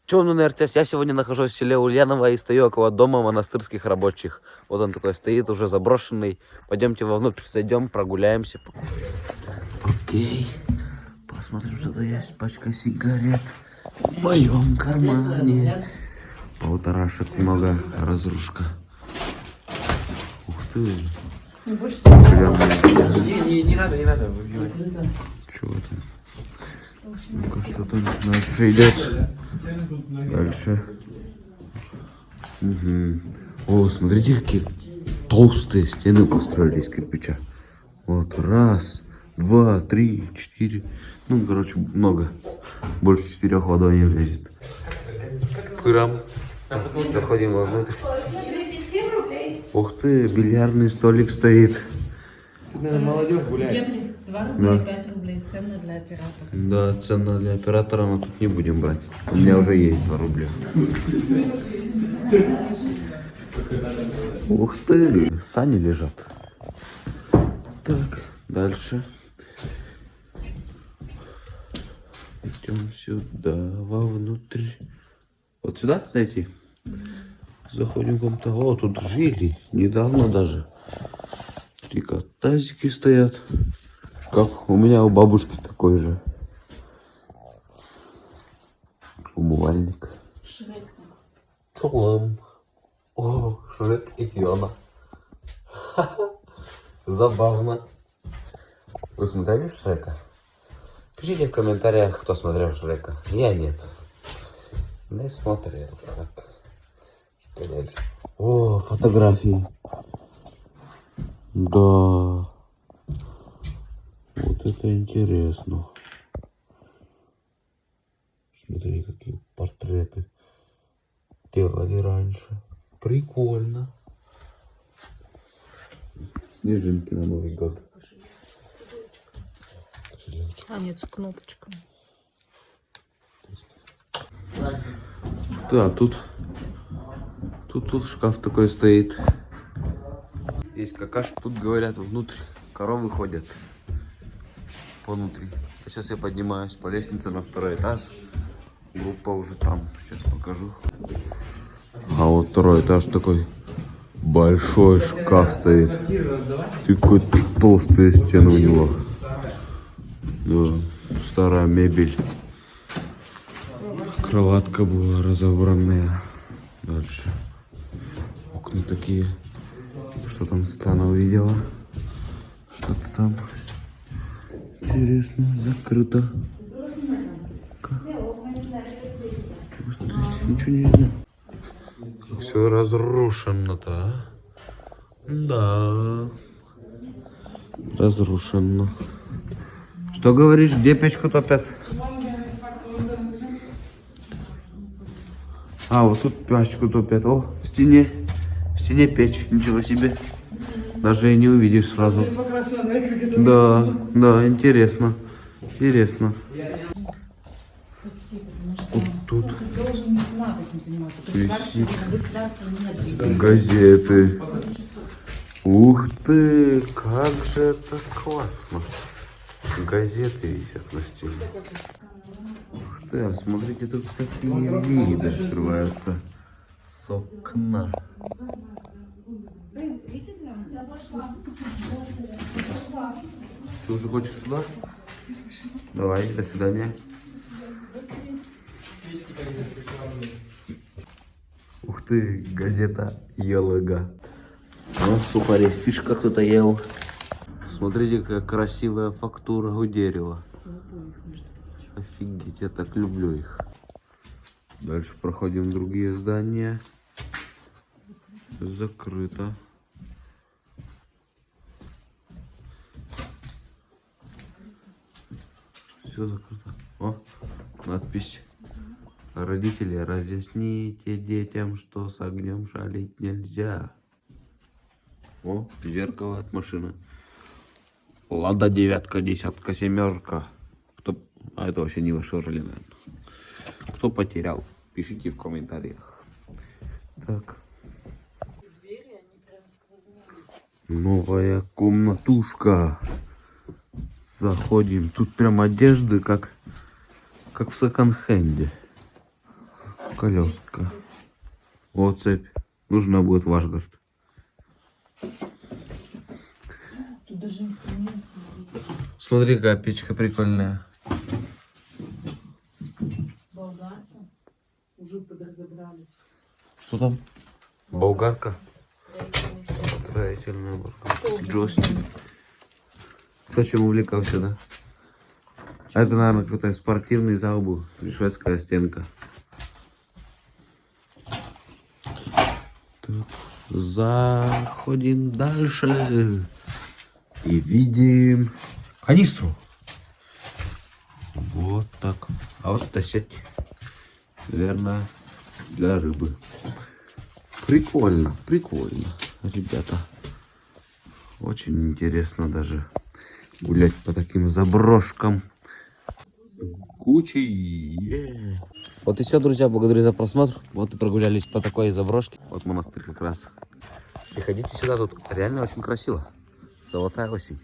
Че он на РТС? Я сегодня нахожусь в селе Ульяново и стою около дома монастырских рабочих. Вот он такой стоит, уже заброшенный. Пойдемте вовнутрь, зайдем, прогуляемся. Окей. Посмотрим, что тут есть. Пачка сигарет в моем кармане. Полторашек много, разрушка. Ух ты. Прям... Не надо выбивать. Чего там? Ну-ка, что-то дальше идет. Дальше. Угу. О, смотрите, какие толстые стены построили из кирпича. Вот, раз, два, три, четыре. Ну, короче, много. Больше 4 ладоней влезет. Храм. Заходим вовнутрь. Ух ты, бильярдный столик стоит. Тут, наверное, молодежь гуляет. Генрих, 2 рубля и 5 рублей. Ценно для оператора. Да, ценно для оператора, но тут не будем брать. У меня уже есть 2 рубля. Ух ты, сани лежат. Так, дальше. Идем сюда, вовнутрь. Вот сюда зайти? Заходим в каком-то... О, тут жили. Недавно даже. 3 тазики стоят. Шкаф. У меня у бабушки такой же. Умывальник. Шрек. Шалом. О, Шрек и Фиона. Забавно. Вы смотрели Шрека? Пишите в комментариях, кто смотрел Шрека. Я нет. Не смотрел. Так. Что дальше? О, фотографии. Да. Вот это интересно. Смотри, какие портреты делали раньше. Прикольно. Снежинки на Новый год. А, нет, с кнопочкой. Да, тут шкаф такой стоит. Есть какашка. Тут, говорят, внутрь коровы ходят. Внутри. Сейчас я поднимаюсь по лестнице на 2-й этаж. Группа уже там. Сейчас покажу. А вот 2-й этаж такой большой шкаф стоит. И какие-то толстые стены у него. Да, старая мебель. Кроватка была разобранная. Дальше. Окна такие. Что там Светлана увидела? Что-то там. Интересно, закрыто. Ничего не видно. Все разрушено-то, а? Да. Разрушено. Что говоришь, где печку топят? А, вот тут печку топят. О, в стене печь. Ничего себе. Даже и не увидишь сразу. Да, да, интересно. Интересно. Спасти, потому что Вот тут должен меценат этим заниматься. Государство нет. газеты. Ух ты, как же это классно. Газеты висят на стене. Ух ты, а смотрите, тут такие виды открываются с окна. Ты уже хочешь сюда? Давай, до свидания. Ух ты, газета ЕЛГ. Ну, сухари, фишка кто-то ел. Смотрите, какая красивая фактура у дерева. Офигеть, я так люблю их. Дальше проходим в другие здания. Закрыто. Все закрыто. О, надпись. Родители, разъясните детям, что с огнем шалить нельзя. О, зеркало от машины. Лада 9, 10, 7. Кто... А это вообще не ваш Шевроле, наверное. Кто потерял? Пишите в комментариях. Так. Новая комнатушка. Заходим. Тут прям одежды, как в секонд-хенде. колеска. О, цепь. Нужна будет Вашгард. Тут даже инструмент. Смотри, какая печка прикольная. Болгарка. Уже подразобрали. Что там? Болгарка. Строительная болгарка. Джойстик. Кто чем увлекался, да? А это, наверное, какой-то спортивный зал был. И шведская стенка. Так, заходим дальше. И видим канистру. Вот так. А вот это сеть. Наверное, для рыбы. Прикольно, прикольно, ребята. Очень интересно даже гулять по таким заброшкам. Кучей. Вот и все, друзья. Благодарю за просмотр. Вот и прогулялись по такой заброшке. Вот монастырь как раз. Приходите сюда, тут реально очень красиво. Золотая осень.